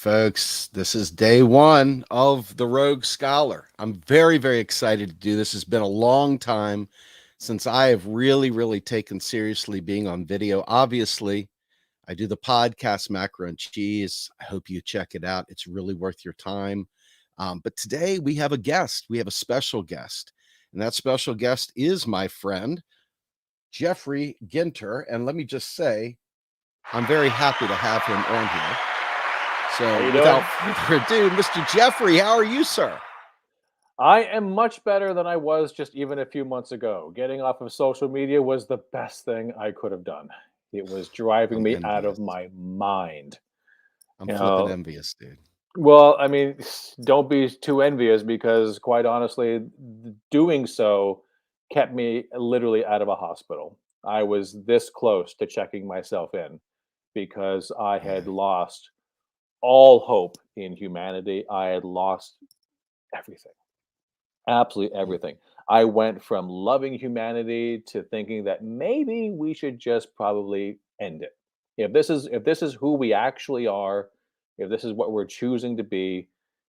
folks. This is day one of the Rogue Scholar. I'm very, very excited to do this. It's been a long time since I have really taken seriously being on video. Obviously, I do the podcast Macro and Cheese. I hope you check it out. It's really worth your time. But today we have a guest. We have a special guest. And that special guest is my friend, Geoffrey Ginter. And let me just say, I'm very happy to have him on here. So without further ado, Mr. Geoffrey, how are you, sir? I am much better than I was just even a few months ago. Getting off of social media was the best thing I could have done. It was driving I'm me out of envious. my mind. I'm You flipping know, envious, dude. well, I mean, don't be too envious because quite honestly, doing so kept me literally out of a hospital. I was this close to checking myself in because I Yeah. had lost all hope in humanity. I had lost everything. Absolutely Mm. everything. I went from loving humanity to thinking that maybe we should just probably end it. If this is who we actually are, if this is what we're choosing to be,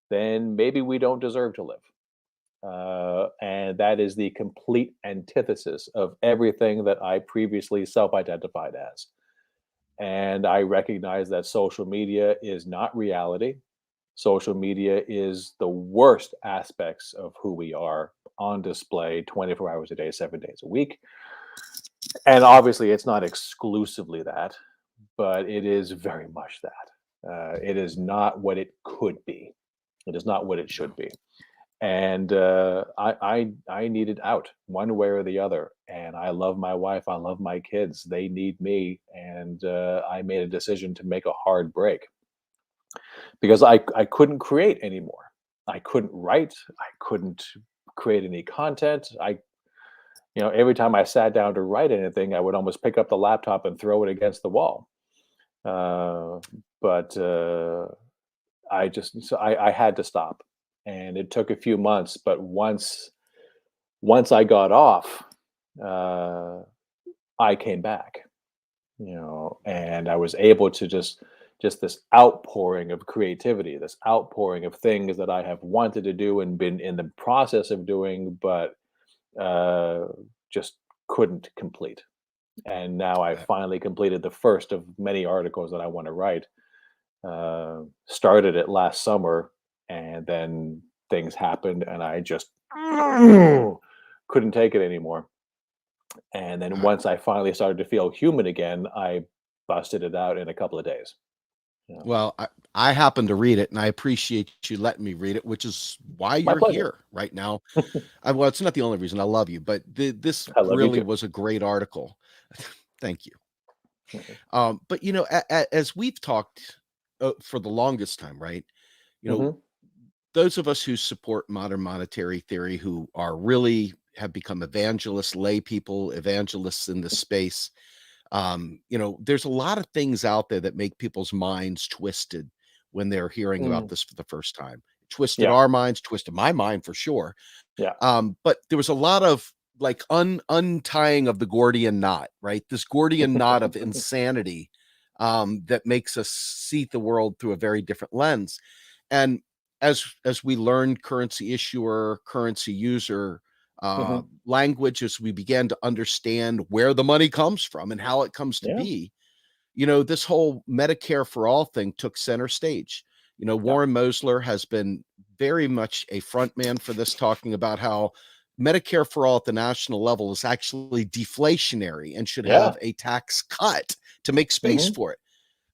then maybe we don't deserve to live. And that is the complete antithesis of everything that I previously self-identified as. And I recognize that social media is not reality. Social media is the worst aspects of who we are on display 24 hours a day, 7 days a week. And obviously, it's not exclusively that, but it is very much that. It is not what it could be. It is not what it No. should be. And I needed out one way or the other. And I love my wife. I love my kids. They need me. And I made a decision to make a hard break because I couldn't create anymore. I couldn't write. I couldn't create any content. Every time I sat down to write anything, I would almost pick up the laptop and throw it against the wall. Uh, but I had to stop, and it took a few months. But once I got off, uh, I came back. And I was able to just this outpouring of creativity, this outpouring of things that I have wanted to do and been in the process of doing, but uh, just couldn't complete. And now I Uh, finally completed the first of many articles that I want to write. Started it last summer, and then things happened, and I just couldn't take it anymore. And then uh, once I finally started to feel human again, I busted it out in a couple of days. Yeah. well, I happen to read it, and I appreciate you letting me read it, which is why My you're pleasure. here right now. Well, it's not the only reason. I love you, but this I love you really too. was a great article. Thank you. Mhm. But as we've talked for the longest time, right? You know, Mhm. those of us who support modern monetary theory, who are really have become evangelists, lay people, evangelists in this space. There's a lot of things out there that make people's minds twisted when they're hearing about Mm. this for the first time. It twisted Yeah. our minds, twisted my mind for sure. Yeah. But there was a lot of like untying of the Gordian knot, right? This Gordian knot of insanity that makes us see the world through a very different lens. And as we learned currency issuer, currency user Mhm. language, as we began to understand where the money comes from and how it comes to Yeah. be, this whole Medicare for all thing took center stage. Yeah. Warren Mosler has been very much a front man for this, talking about how Medicare for all at the national level is actually deflationary and should Yeah. have a tax cut to make space Mhm. for it.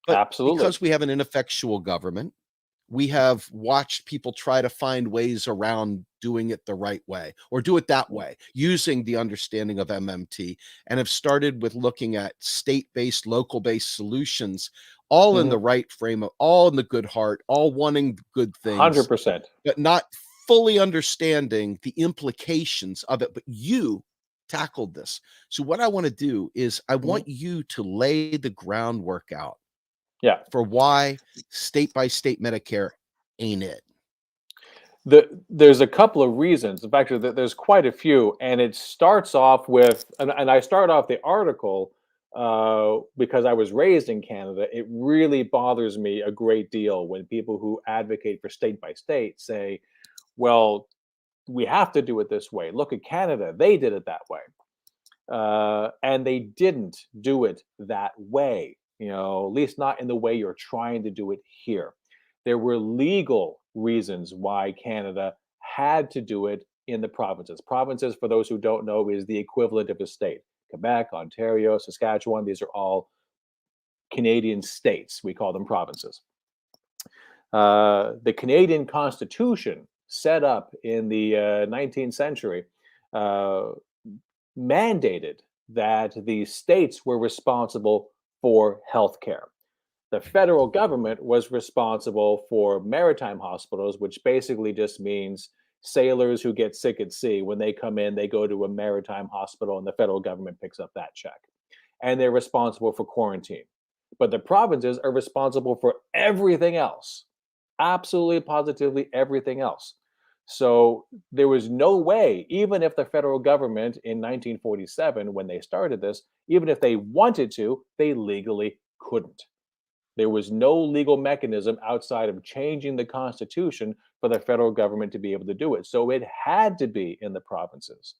But Absolutely. because we have an ineffectual government, we have watched people try to find ways around doing it the right way or do it that Mm. way using the understanding of MMT, and have started with looking at state-based, local-based solutions, all in the Mhm. right frame of, all in the good heart, all wanting good things, 100%. but not fully understanding the implications of it. But you tackled this. So what I want to do is I Mhm. want you to lay the groundwork out Yeah. for why state by state Medicare ain't it. There's a couple of reasons. In fact, there's quite a few, and it starts off with, and I start off the article because I was raised in Canada, it really bothers me a great deal when people who advocate for state by state say, well, we have to do it this way. Look at Canada, they did it that way. And they didn't do it that way, at least not in the way you're trying to do it here. There were legal reasons why Canada had to do it in the provinces. Provinces, for those who don't know, is the equivalent of a state. Quebec, Ontario, Saskatchewan, these are all Canadian states. We call them provinces. The Canadian Constitution, set up in the 19th century, mandated that the states were responsible for healthcare. The federal government was responsible for maritime hospitals, which basically just means sailors who get sick at sea, when they come in, they go to a maritime hospital and the federal government picks up that check. And they're responsible for quarantine. But the provinces are responsible for everything else, absolutely positively everything else. So there was no way, even if the federal government in 1947, when they started this, even if they wanted to, they legally couldn't. There was no legal mechanism outside of changing the Constitution for the federal government to be able to do it. So it had to be in the provinces.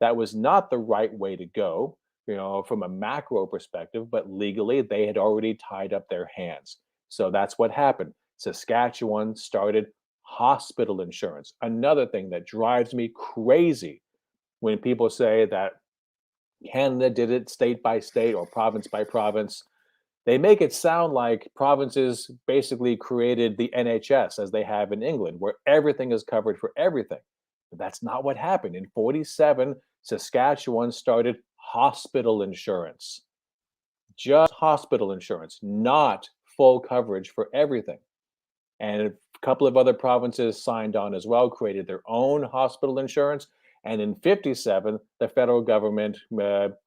That was not the right way to go, from a macro perspective, but legally they had already tied up their hands. So that's what happened. Saskatchewan started hospital insurance. Another thing that drives me crazy when people say that Canada did it state by state or province by province. They make it sound like provinces basically created the NHS as they have in England, where everything is covered for everything. But that's not what happened. In 47, Saskatchewan started hospital insurance, just hospital insurance, not full coverage for everything. And a couple of other provinces signed on as well, created their own hospital insurance. And in 57, the federal government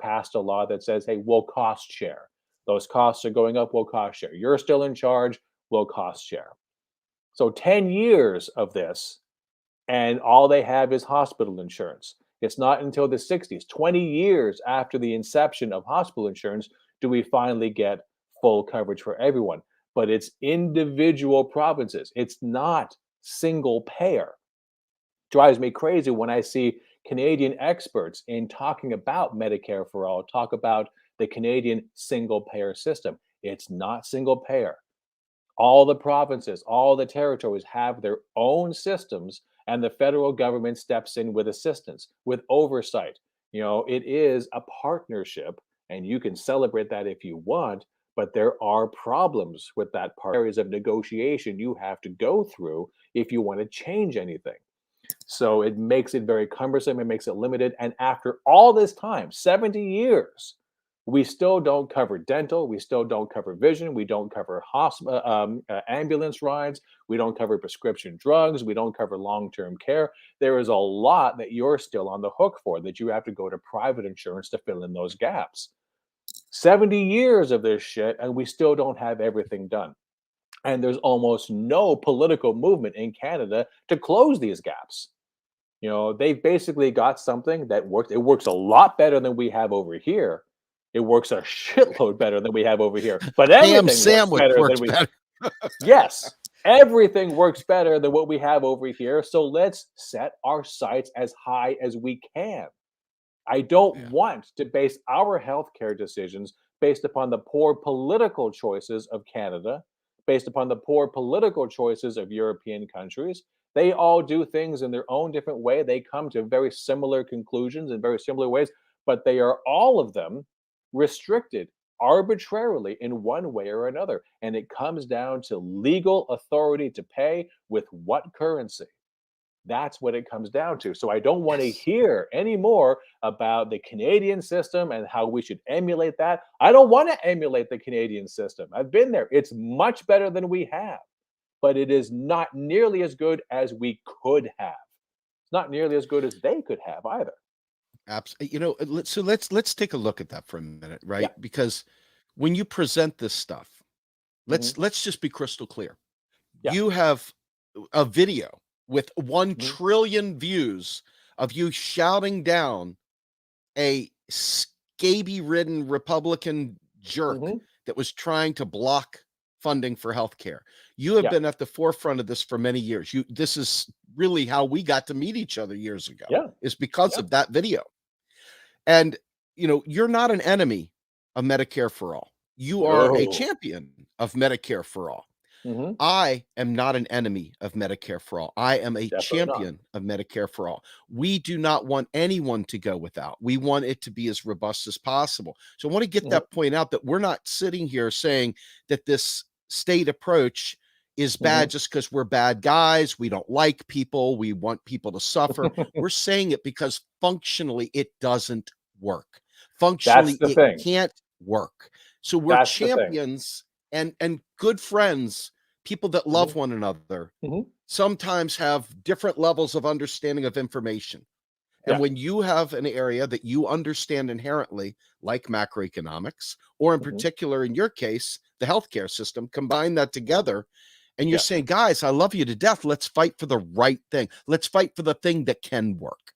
passed a law that says, hey, we'll cost share. Those costs are going up, we'll cost share. You're still in charge, we'll cost share. So 10 years of this, and all they have is hospital insurance. It's not until the 60s, 20 years after the inception of hospital insurance, do we finally get full coverage for everyone. But it's individual provinces. It's not single payer. Drives me crazy when I see Canadian experts in talking about Medicare for all talk about the Canadian single payer system. It's not single payer. All the provinces, all the territories have their own systems, and the federal government steps in with assistance, with oversight. It is a partnership, and you can celebrate that if you want, but there are problems with that part. Areas of negotiation you have to go through if you want to change anything. So it makes it very cumbersome, it makes it limited. And after all this time, 70 years, we still don't cover dental, we still don't cover vision, we don't cover ambulance rides, we don't cover prescription drugs, we don't cover long-term care. There is a lot that you're still on the hook for, that you have to go to private insurance to fill in those gaps. 70 years of this shit, and we still don't have everything done. And there's almost no political movement in Canada to close these gaps. They've basically got something that works. It works a lot better than we have over here. It works a shitload better than we have over here. But Ham everything works sandwich better works than we. better. Yes, everything works better than what we have over here. So let's set our sights as high as we can. I don't Yeah. want to base our healthcare decisions based upon the poor political choices of Canada, based upon the poor political choices of European countries. They all do things in their own different way. They come to very similar conclusions in very similar ways, but they are all of them restricted arbitrarily in one way or another. And it comes down to legal authority to pay with what currency. That's what it comes down to. So I don't want to Yes. hear any more about the Canadian system and how we should emulate that. I don't want to emulate the Canadian system. I've been there. It's much better than we have, but it is not nearly as good as we could have. It's not nearly as good as they could have either. Let's take a look at that for a minute, Yeah. right? Because when you present this stuff, Hmm. let's just be crystal clear. Yeah. You have a video with 1 Hmm. trillion views of you shouting down a scaby-ridden Republican jerk Hmm. that was trying to block funding for healthcare. You have Yeah. been at the forefront of this for many years. This is really how we got to meet each other years ago, Yeah. is because Yeah. of that video. And, you're not an enemy of Medicare for all. You are a No. champion of Medicare for all. Hmm. I am not an enemy of Medicare for all. I am a Definitely not. champion of Medicare for all. We do not want anyone to go without. We want it to be as robust as possible. So I want to get Hmm. that point out, that we're not sitting here saying that this state approach is bad Hmm. just because we're bad guys. We don't like people. We want people to suffer. We're saying it because functionally it doesn't work. That's Functionally the it thing. can't work. So we're That's the thing. champions and good friends, people that Hmm. love one another, Hmm. sometimes have different levels of understanding of information. And Yeah. when you have an area that you understand inherently, like macroeconomics, or in Hmm. particular, in your case, the healthcare system, combine that together, and you're Yeah. saying, guys, I love you to death. Let's fight for the right thing. Let's fight for the thing that can work.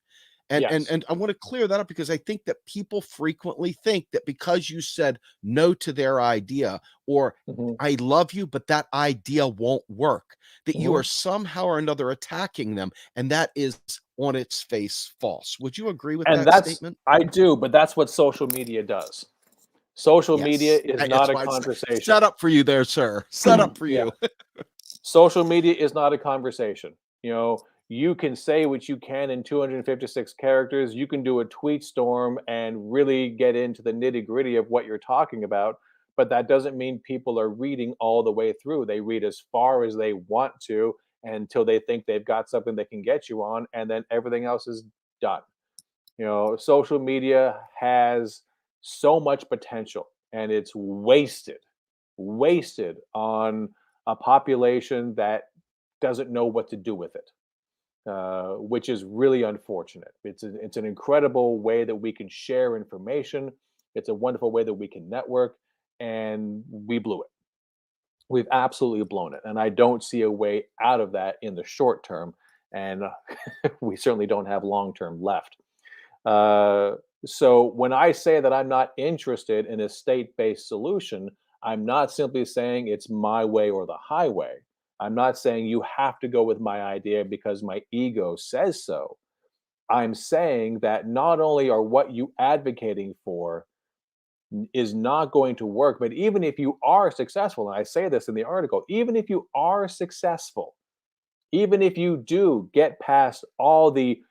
And and Yes. and I want to clear that up, because I think that people frequently think that because you said no to their idea, or Hmm. I love you, but that idea won't work, that you are Hmm. somehow or another attacking them. And that is on its face false. Would you agree with And that statement? I do, but that's what social media does. Social media Yes. is not That's a why I conversation. set up for you there, sir. Set up for Yeah. you. Social media is not a conversation. You can say what you can in 256 characters. You can do a tweet storm and really get into the nitty gritty of what you're talking about. But that doesn't mean people are reading all the way through. They read as far as they want to until they think they've got something they can get you on, and then everything else is done. Social media has so much potential and it's wasted on a population that doesn't know what to do with it, which is really unfortunate. It's an incredible way that we can share information. It's a wonderful way that we can network, and we blew it. We've absolutely blown it, and I don't see a way out of that in the short term. And we certainly don't have long term left. Uh, so when I say that I'm not interested in a state-based solution, I'm not simply saying it's my way or the highway. I'm not saying you have to go with my idea because my ego says so. I'm saying that not only are what you advocating for is not going to work, but even if you are successful, and I say this in the article, even if you are successful, even if you do get past all the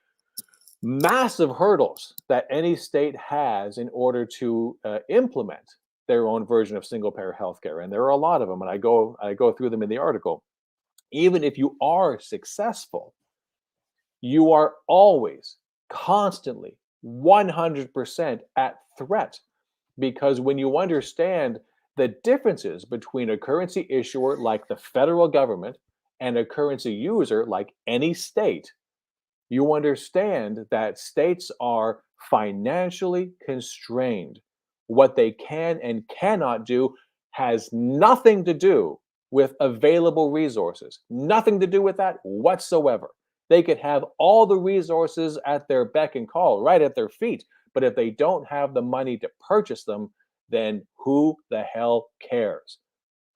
massive hurdles that any state has in order to implement their own version of single payer healthcare, and there are a lot of them, and I go through them in the article. Even if you are successful, you are always constantly 100% at threat, because when you understand the differences between a currency issuer like the federal government and a currency user like any state, you understand that states are financially constrained. What they can and cannot do has nothing to do with available resources, nothing to do with that whatsoever. They could have all the resources at their beck and call, right at their feet. But if they don't have the money to purchase them, then who the hell cares?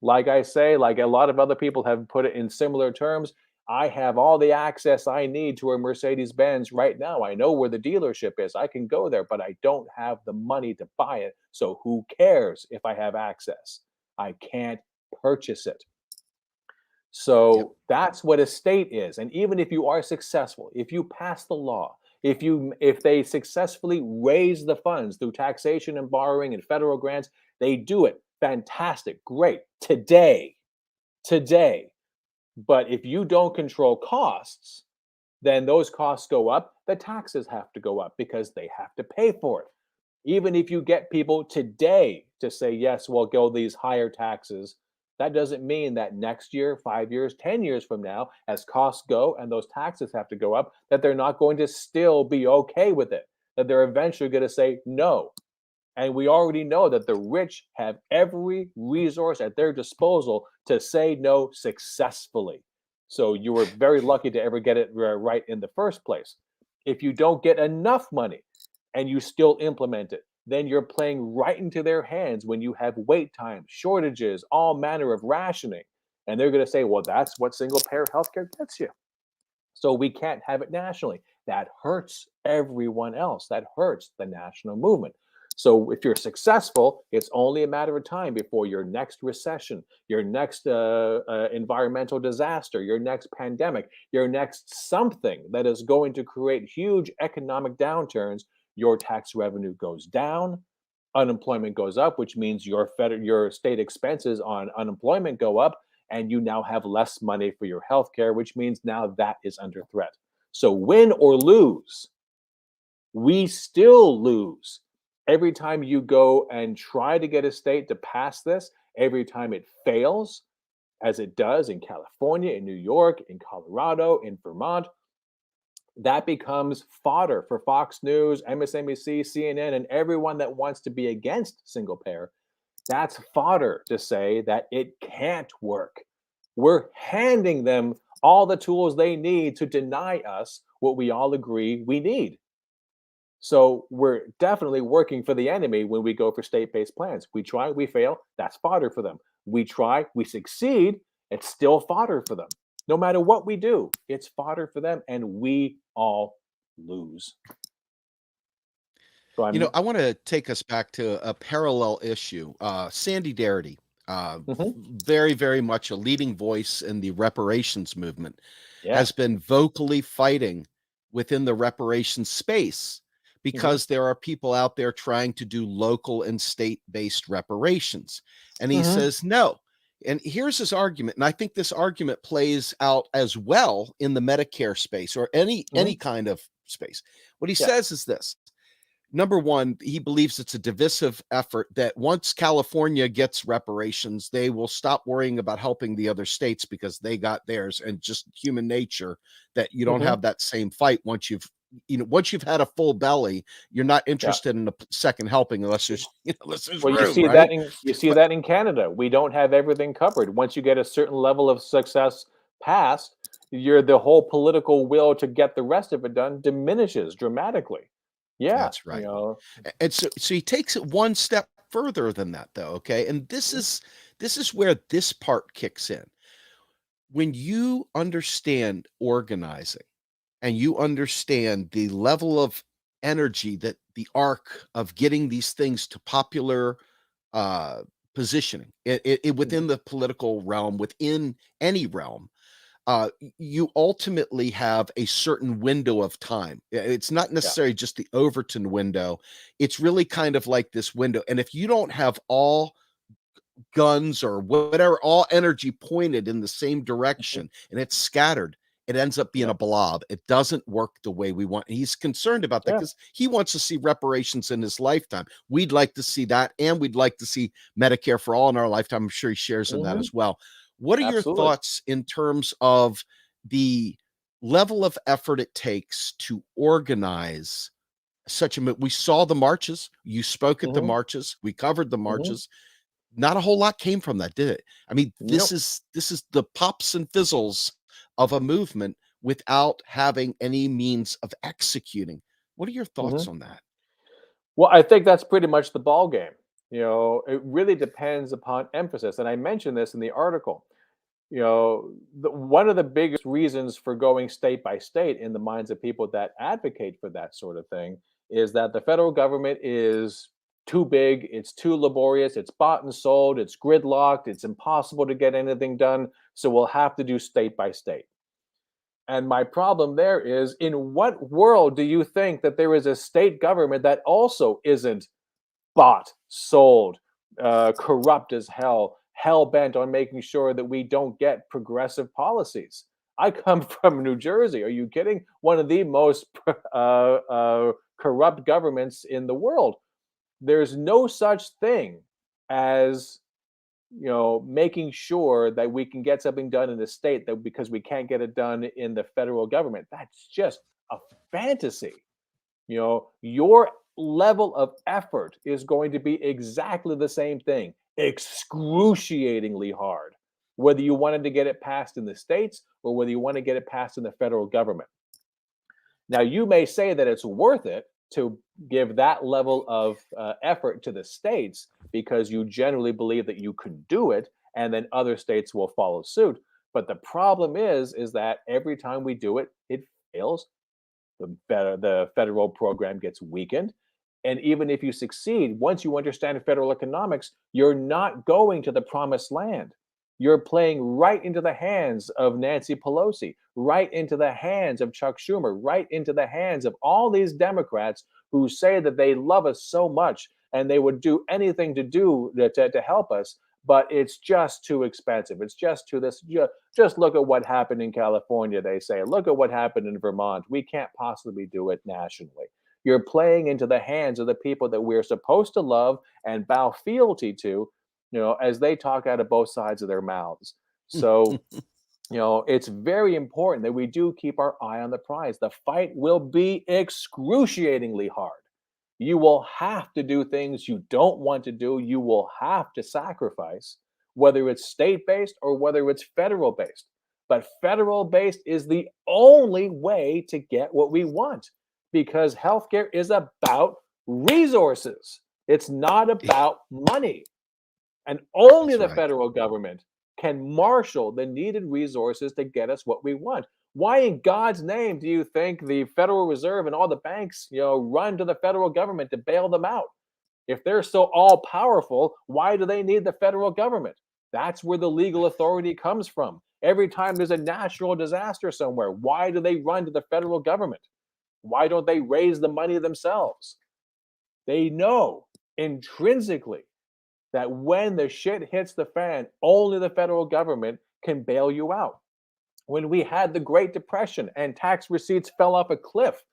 Like I say, like a lot of other people have put it in similar terms, I have all the access I need to a Mercedes Benz right now. I know where the dealership is. I can go there, but I don't have the money to buy it. So who cares if I have access? I can't purchase it. Yep. So that's what a state is. And even if you are successful, if you pass the law, if they successfully raise the funds through taxation and borrowing and federal grants, they do it. Fantastic. Great. Today. But if you don't control costs, then those costs go up. The taxes have to go up because they have to pay for it. Even if you get people today to say, yes, we'll go these higher taxes, that doesn't mean that next year, 5 years, 10 years from now, as costs go and those taxes have to go up, that they're not going to still be okay with it, that they're eventually going to say no. And we already know that the rich have every resource at their disposal to say no successfully. So you were very lucky to ever get it right in the first place. If you don't get enough money and you still implement it, then you're playing right into their hands when you have wait times, shortages, all manner of rationing. And they're going to say, well, that's what single payer healthcare gets you. So we can't have it nationally. That hurts everyone else. That hurts the national movement. So if you're successful, it's only a matter of time before your next recession, your next environmental disaster, your next pandemic, your next something that is going to create huge economic downturns. Your tax revenue goes down, unemployment goes up, which means your state expenses on unemployment go up, and you now have less money for your health care, which means now that is under threat. So win or lose, we still lose. Every time you go and try to get a state to pass this, every time it fails, as it does in California, in New York, in Colorado, in Vermont, that becomes fodder for Fox News, MSNBC, CNN, and everyone that wants to be against single payer. That's fodder to say that it can't work. We're handing them all the tools they need to deny us what we all agree we need. So we're definitely working for the enemy when we go for state-based plans. We try, we fail, that's fodder for them. We try, we succeed, it's still fodder for them. No matter what we do, it's fodder for them, and we all lose. So You know, I'm, I want to take us back to a parallel issue. Sandy Darity, mhm, very, very much a leading voice in the reparations movement, yeah, has been vocally fighting within the reparations space mhm, because there are people out there trying to do local and state-based reparations. And he mhm, says no. And here's his argument, and I think this argument plays out as well in the Medicare space or any mhm, kind of space. What he yeah, says is this: number one, he believes it's a divisive effort that once California gets reparations, they will stop worrying about helping the other states because they got theirs, and just human nature that you don't mhm, have that same fight once once you've had a full belly, you're not yeah. interested in a second helping unless there's unless there's Well, room, right? you see But that in Canada. We don't have everything covered. Once you get a certain level of success passed, the whole political will to get the rest of it done diminishes dramatically. Yeah, that's right. And so he takes it one step further than that though, okay? And mhm, this is where this part kicks in. When you understand organizing and you understand the level of energy that the arc of getting these things to popular uh, positioning mhm, within the political realm, within any realm, you ultimately have a certain window of time. It's not yeah, necessarily just the Overton window. It's really kind of like this window. And if you don't have all guns or whatever, all energy pointed in the same mhm, direction and it's scattered, it ends up being yeah, a blob. It doesn't work the way we want. And he's concerned about that yeah, because he wants to see reparations in his lifetime. We'd like to see that, and we'd like to see Medicare for all in our lifetime. I'm sure he shares in that mhm, as well. What are your absolutely. thoughts in terms of the level of effort it takes to organize such a we saw the marches, you spoke at the Mhm, marches, we covered the mhm, marches. Not a whole lot came from that, did it? I mean, nope, this is the pops and fizzles of a movement without having any means of executing. What are your thoughts mhm. on that? Well, I think that's pretty much the ball game. It really depends upon emphasis, and I mentioned this in the article. One of the biggest reasons for going state by state in the minds of people that advocate for that sort of thing is that the federal government is too big, it's too laborious, it's bought and sold, it's gridlocked, it's impossible to get anything done, so we'll have to do state by state. And my problem there is, in what world do you think that there is a state government that also isn't bought, sold, corrupt as hell bent on making sure that we don't get progressive policies? I come from New Jersey. Are you kidding? One of the most corrupt governments in the world. There's no such thing as making sure that we can get something done in the state that because we can't get it done in the federal government. That's just a fantasy. Your level of effort is going to be exactly the same thing, excruciatingly hard, whether you wanted to get it passed in the states or whether you want to get it passed in the federal government. Now, you may say that it's worth it to give that level of effort to the states because you generally believe that you can do it, and then other states will follow suit. But the problem is that every time we do it, it fails. The federal program gets weakened. And even if you succeed, once you understand federal economics, you're not going to the promised land. You're playing right into the hands of Nancy Pelosi, right into the hands of Chuck Schumer, right into the hands of all these Democrats who say that they love us so much and they would do anything to help us, but it's just too expensive. It's just too this. Just look at what happened in California, they say. Look at what happened in Vermont. We can't possibly do it nationally. You're playing into the hands of the people that we're supposed to love and bow fealty to, as they talk out of both sides of their mouths. So, it's very important that we do keep our eye on the prize. The fight will be excruciatingly hard. You will have to do things you don't want to do. You will have to sacrifice, whether it's state based or whether it's federal based. But federal based is the only way to get what we want because healthcare is about resources. It's not about money. And only the federal government can marshal the needed resources to get us what we want. Why in God's name do you think the Federal Reserve and all the banks, run to the federal government to bail them out? If they're so all powerful, why do they need the federal government? That's where the legal authority comes from. Every time there's a natural disaster somewhere, why do they run to the federal government? Why don't they raise the money themselves? They know intrinsically that when the shit hits the fan, only the federal government can bail you out. When we had the Great Depression and tax receipts fell off a cliff,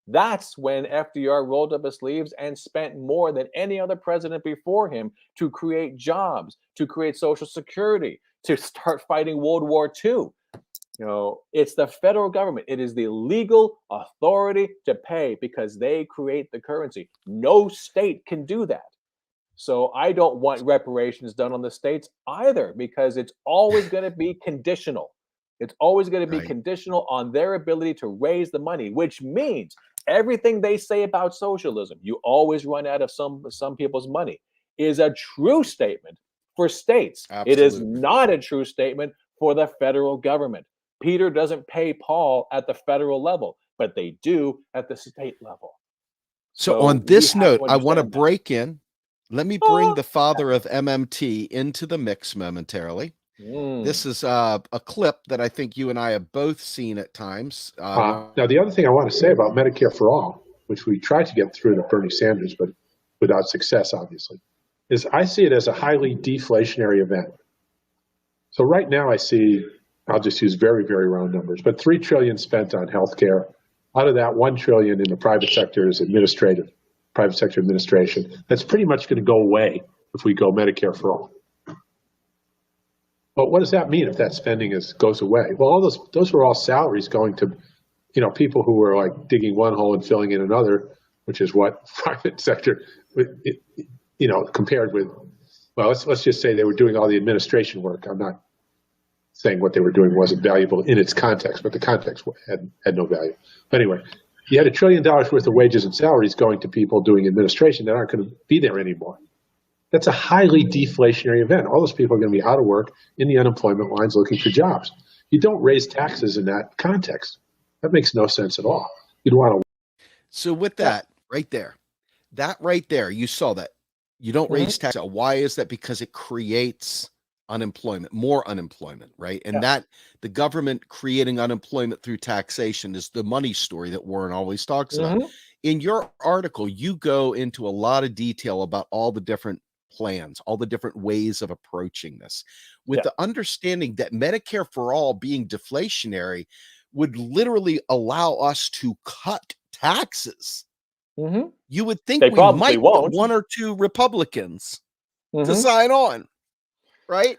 that's when FDR rolled up his sleeves and spent more than any other president before him to create jobs, to create Social Security, to start fighting World War II. It's the federal government. It is the legal authority to pay because they create the currency. No state can do that. So I don't want reparations done on the states either because it's always going to be conditional. It's always going to be conditional on their ability to raise the money, which means everything they say about socialism, you always run out of some people's money, is a true statement for states. It is not a true statement for the federal government. Peter doesn't pay Paul at the federal level, but they do at the state level. So on this note, I want to break in. Let me bring the father of MMT into the mix momentarily. This is a clip that I think you and I have both seen at times. Now, the other thing I want to say about Medicare for All, which we tried to get through to Bernie Sanders, but without success, obviously, is I see it as a highly deflationary event. So right now I see, I'll just use very, very round numbers, but $3 trillion spent on healthcare. Out of that, $1 trillion in the private sector is private sector administration. That's pretty much going to go away if we go Medicare for All. But what does that mean if that spending goes away? Well, all those were all salaries going to, people who were like digging one hole and filling in another, which is what private sector, compared with. Well, let's just say they were doing all the administration work. I'm not saying what they were doing wasn't valuable in its context, but the context had no value. But anyway, you had $1 trillion worth of wages and salaries going to people doing administration that aren't going to be there anymore. That's a highly deflationary event. All those people are going to be out of work in the unemployment lines looking for jobs. You don't raise taxes in that context. That makes no sense at all. You'd want to. So with that right there, you saw that. You don't raise taxes. Why is that? Because it creates unemployment, more unemployment, right? And that the government creating unemployment through taxation is the money story that Warren always talks about. In your article, you go into a lot of detail about all the different plans, all the different ways of approaching this, with the understanding that Medicare for All being deflationary would literally allow us to cut taxes. You would think we might get one or two Republicans to sign on, right?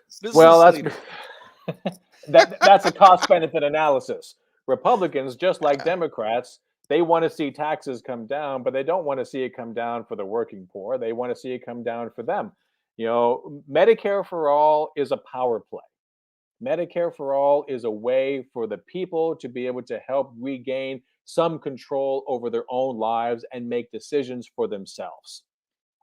That's a cost-benefit analysis. Republicans, just like Democrats, they want to see taxes come down, but they don't want to see it come down for the working poor. They want to see it come down for them. Medicare for All is a power play. Medicare for all is a way for the people to be able to help regain some control over their own lives and make decisions for themselves.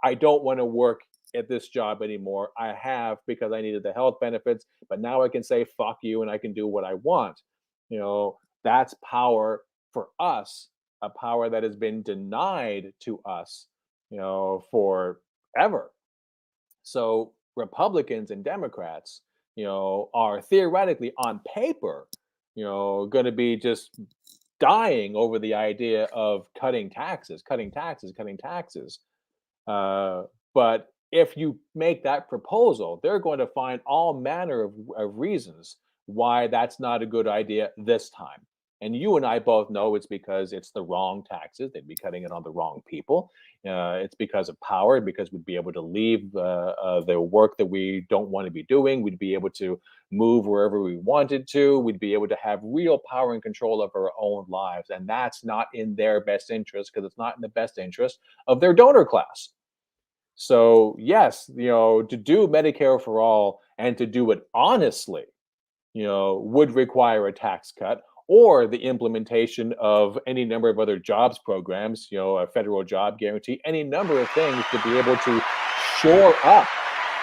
I don't want to work at this job anymore. I have because I needed the health benefits, but now I can say fuck you and I can do what I want. That's power for us, a power that has been denied to us, forever. So Republicans and Democrats, are theoretically on paper, going to be just dying over the idea of cutting taxes, cutting taxes, cutting taxes. But if you make that proposal, they're going to find all manner of reasons why that's not a good idea this time. And you and I both know it's because it's the wrong taxes. They'd be cutting it on the wrong people. It's because of power, because we'd be able to leave the work that we don't want to be doing. We'd be able to move wherever we wanted to. We'd be able to have real power and control of our own lives. And that's not in their best interest, because it's not in the best interest of their donor class. So yes, to do Medicare for all and to do it honestly, would require a tax cut or the implementation of any number of other jobs programs, a federal job guarantee, any number of things to be able to shore up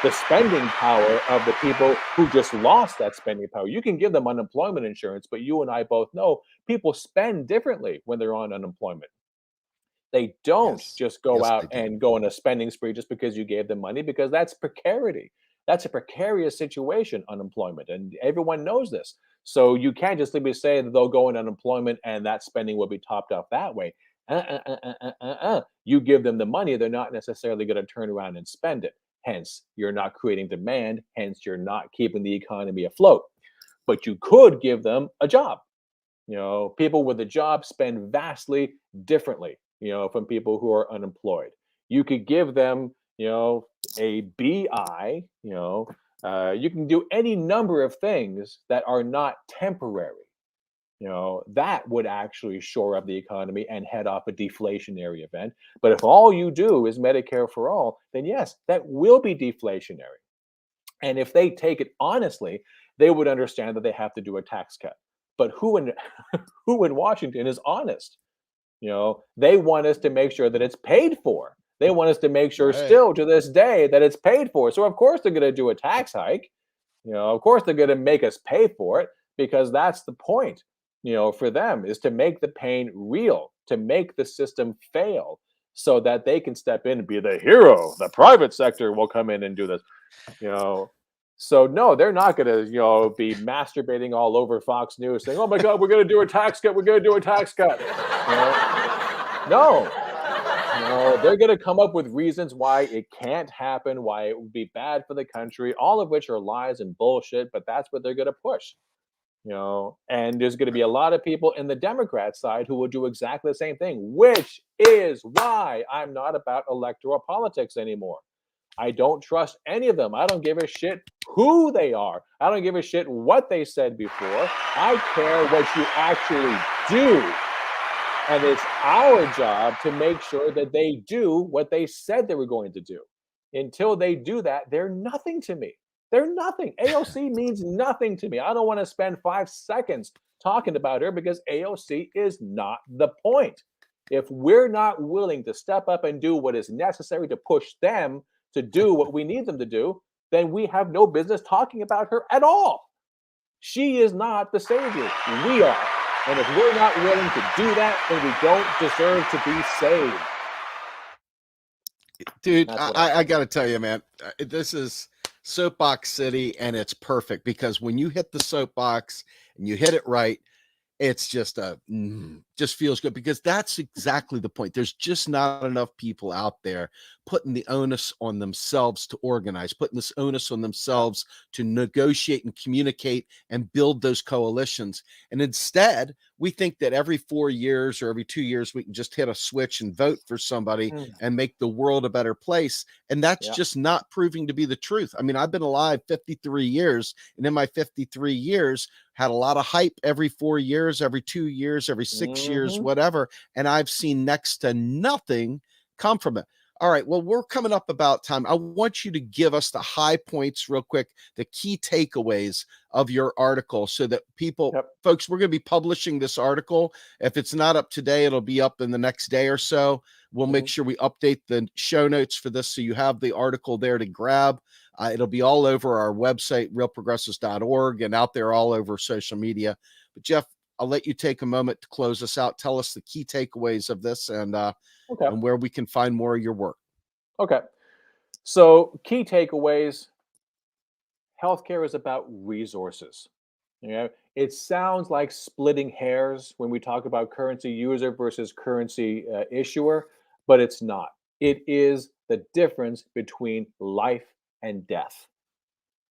the spending power of the people who just lost that spending power. You can give them unemployment insurance, but you and I both know people spend differently when they're on unemployment. They don't Yes. just go Yes, out they do. and go on a spending spree just because you gave them money, because that's precarity. That's a precarious situation, unemployment, and everyone knows this. So you can't just simply say that they'll go in unemployment and that spending will be topped off that way. You give them the money, they're not necessarily going to turn around and spend it. Hence, you're not creating demand. Hence, you're not keeping the economy afloat. But you could give them a job. People with a job spend vastly differently, from people who are unemployed. You could give them, a BI, you can do any number of things that are not temporary. That would actually shore up the economy and head off a deflationary event. But if all you do is Medicare for all, then yes, that will be deflationary. And if they take it honestly, they would understand that they have to do a tax cut. But who in who in Washington is honest? They want us to make sure that it's paid for. They want us to make sure Right. still to this day that it's paid for. So of course they're going to do a tax hike. Of course they're going to make us pay for it, because that's the point. For them is to make the pain real, to make the system fail, so that they can step in and be the hero. The private sector will come in and do this. So no, they're not going to, be masturbating all over Fox News saying, "Oh my God, we're going to do a tax cut. We're going to do a tax cut." No, they're going to come up with reasons why it can't happen, why it would be bad for the country, all of which are lies and bullshit. But that's what they're going to push. And there's going to be a lot of people in the Democrat side who will do exactly the same thing, which is why I'm not about electoral politics anymore. I don't trust any of them. I don't give a shit who they are. I don't give a shit what they said before. I care what you actually do. And it's our job to make sure that they do what they said they were going to do. Until they do that, they're nothing to me. They're nothing. AOC means nothing to me. I don't want to spend 5 seconds talking about her, because AOC is not the point. If we're not willing to step up and do what is necessary to push them to do what we need them to do, then we have no business talking about her at all. She is not the savior. We are. And if we're not willing to do that, then we don't deserve to be saved. Dude, That's what I got to tell you, man, this is Soapbox City, and it's perfect, because when you hit the soapbox and you hit it right, it's just just feels good, because that's exactly the point. There's just not enough people out there putting the onus on themselves to organize, putting this onus on themselves to negotiate and communicate and build those coalitions. And instead, we think that every 4 years or every 2 years, we can just hit a switch and vote for somebody and make the world a better place. And that's just not proving to be the truth. I mean, I've been alive 53 years, and in my 53 years, had a lot of hype every 4 years, every 2 years, every 6 years, whatever. And I've seen next to nothing come from it. All right. Well, we're coming up about time. I want you to give us the high points real quick, the key takeaways of your article so that people, Yep. folks, we're going to be publishing this article. If it's not up today, it'll be up in the next day or so. We'll make sure we update the show notes for this so you have the article there to grab. It'll be all over our website, realprogressives.org, and out there all over social media. But Geoff, I'll let you take a moment to close us out. Tell us the key takeaways of this and Okay. where we can find more of your work. Okay. So key takeaways: healthcare is about resources. You know, it sounds like splitting hairs when we talk about currency user versus currency issuer, but it's not. It is the difference between life and death.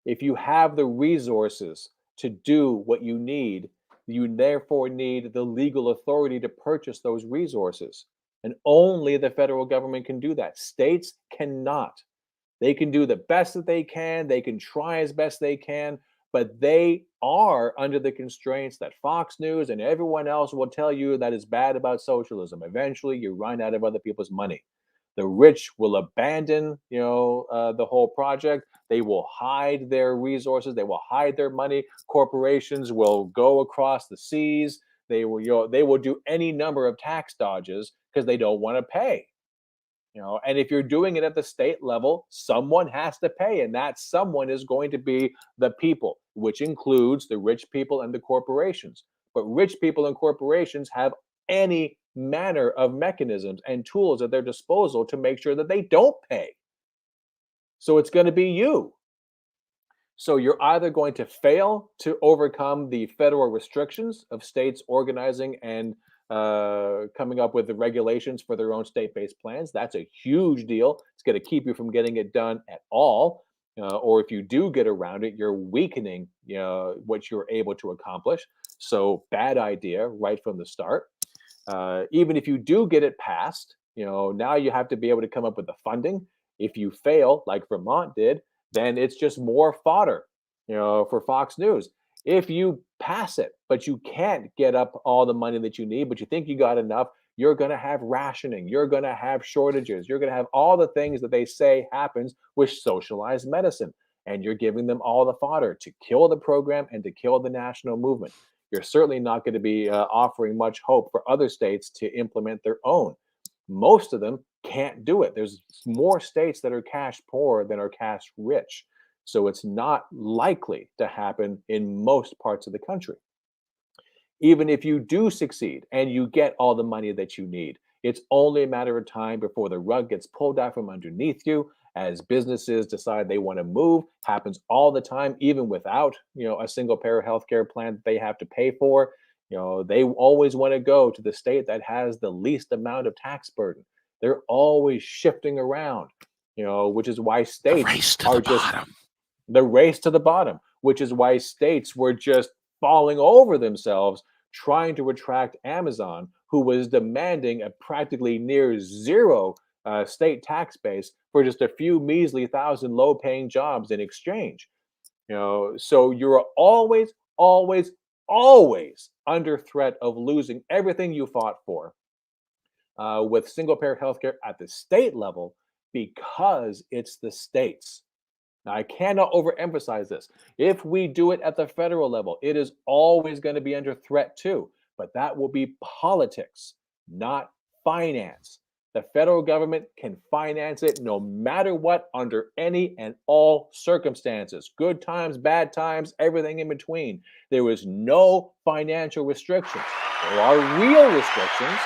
If you have the resources to do what you need, you therefore need the legal authority to purchase those resources. And only the federal government can do that. States cannot. They can do the best that they can, they can try as best they can, but they are under the constraints that Fox News and everyone else will tell you that is bad about socialism. Eventually, you run out of other people's money. The rich will abandon, the whole project. They will hide their resources. They will hide their money. Corporations will go across the seas. They will do any number of tax dodges because they don't want to pay. And if you're doing it at the state level, someone has to pay, and that someone is going to be the people, which includes the rich people and the corporations. But rich people and corporations have any manner of mechanisms and tools at their disposal to make sure that they don't pay. So it's going to be you. So you're either going to fail to overcome the federal restrictions of states organizing and coming up with the regulations for their own state-based plans. That's a huge deal. It's going to keep you from getting it done at all. Or if you do get around it, you're weakening what you're able to accomplish. So bad idea right from the start. Even if you do get it passed, now you have to be able to come up with the funding. If you fail, like Vermont did, then it's just more fodder, for Fox News. If you pass it, but you can't get up all the money that you need, but you think you got enough, you're going to have rationing. You're going to have shortages. You're going to have all the things that they say happens with socialized medicine. And you're giving them all the fodder to kill the program and to kill the national movement. You're certainly not going to be offering much hope for other states to implement their own. Most of them can't do it. There's more states that are cash poor than are cash rich. So it's not likely to happen in most parts of the country. Even if you do succeed and you get all the money that you need, it's only a matter of time before the rug gets pulled out from underneath you as businesses decide they want to move. Happens all the time, even without a single payer healthcare plan that they have to pay for. They always want to go to the state that has the least amount of tax burden. They're always shifting around, which is why states are just the race to the bottom, which is why states were just falling over themselves trying to attract Amazon, who was demanding a practically near zero state tax base for just a few measly thousand low-paying jobs in exchange. So you're always, always, always under threat of losing everything you fought for with single-payer healthcare at the state level because it's the states. Now, I cannot overemphasize this. If we do it at the federal level, it is always going to be under threat too. But that will be politics, not finance. The federal government can finance it no matter what, under any and all circumstances. Good times, bad times, everything in between. There is no financial restrictions. There are real restrictions.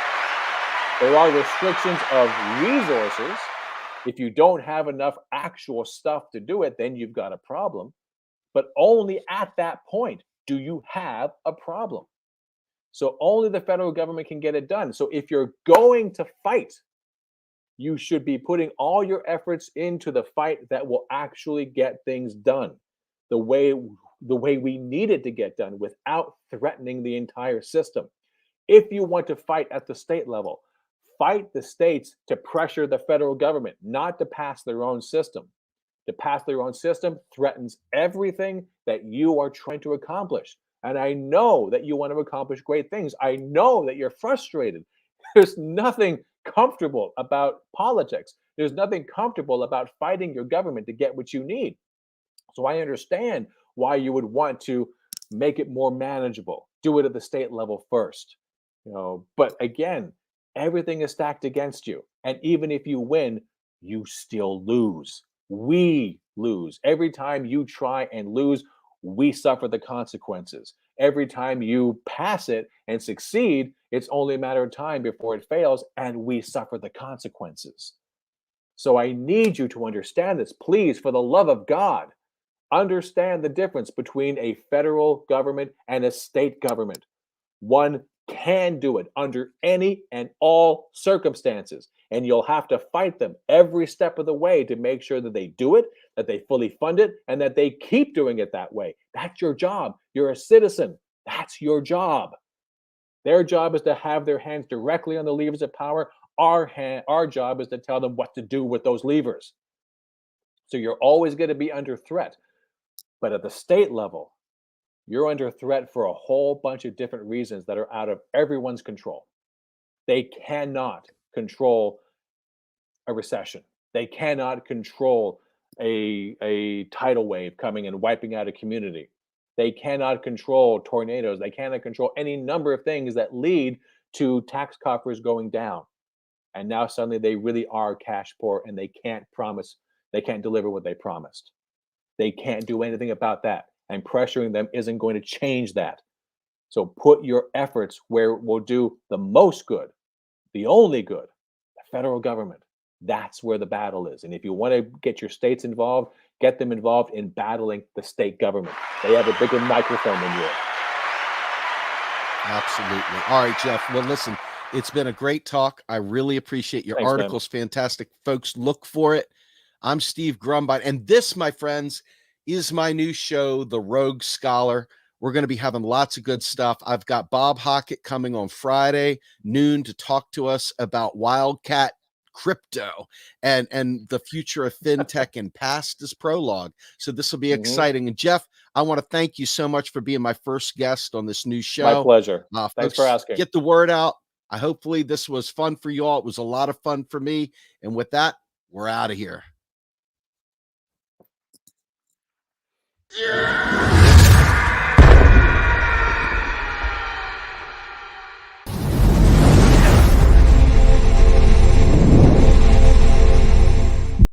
There are restrictions of resources. If you don't have enough actual stuff to do it, then you've got a problem. But only at that point do you have a problem. So only the federal government can get it done. So if you're going to fight, you should be putting all your efforts into the fight that will actually get things done the way we need it to get done without threatening the entire system. If you want to fight at the state level, fight the states to pressure the federal government not to pass their own system. To pass their own system threatens everything that you are trying to accomplish. And I know that you want to accomplish great things. I know that you're frustrated. There's nothing comfortable about politics. There's nothing comfortable about fighting your government to get what you need. So I understand why you would want to make it more manageable. Do it at the state level first. But again, everything is stacked against you. And even if you win, you still lose. We lose. Every time you try and lose, we suffer the consequences. Every time you pass it and succeed, it's only a matter of time before it fails, and we suffer the consequences. So I need you to understand this. Please, for the love of God, understand the difference between a federal government and a state government. One can do it under any and all circumstances, and you'll have to fight them every step of the way to make sure that they do it, that they fully fund it, and that they keep doing it that way. That's your job. You're a citizen. That's your job. Their job is to have their hands directly on the levers of power. Our job is to tell them what to do with those levers. So you're always going to be under threat. But at the state level, you're under threat for a whole bunch of different reasons that are out of everyone's control. They cannot control a recession. They cannot control a tidal wave coming and wiping out a community. They cannot control tornadoes. They cannot control any number of things that lead to tax coffers going down. And now suddenly they really are cash poor, and they can't deliver what they promised. They can't do anything about that. And pressuring them isn't going to change that. So put your efforts where it will do the most good, the only good, the federal government. That's where the battle is. And if you want to get your states involved, get them involved in battling the state government. They have a bigger microphone than you. Absolutely. All right, Geoff. Well, listen, it's been a great talk. I really appreciate your articles. Man. Fantastic. Folks, look for it. I'm Steve Grumbine. And this, my friends, is my new show, The Rogue Scholar. We're going to be having lots of good stuff. I've got Bob Hockett coming on Friday noon to talk to us about Wildcat crypto and the future of fintech and past is prologue. So this will be exciting. And Geoff, I want to thank you so much for being my first guest on this new show. My pleasure. Thanks folks, for asking. Get the word out. Hopefully this was fun for you all. It was a lot of fun for me. And with that, we're out of here. Yeah.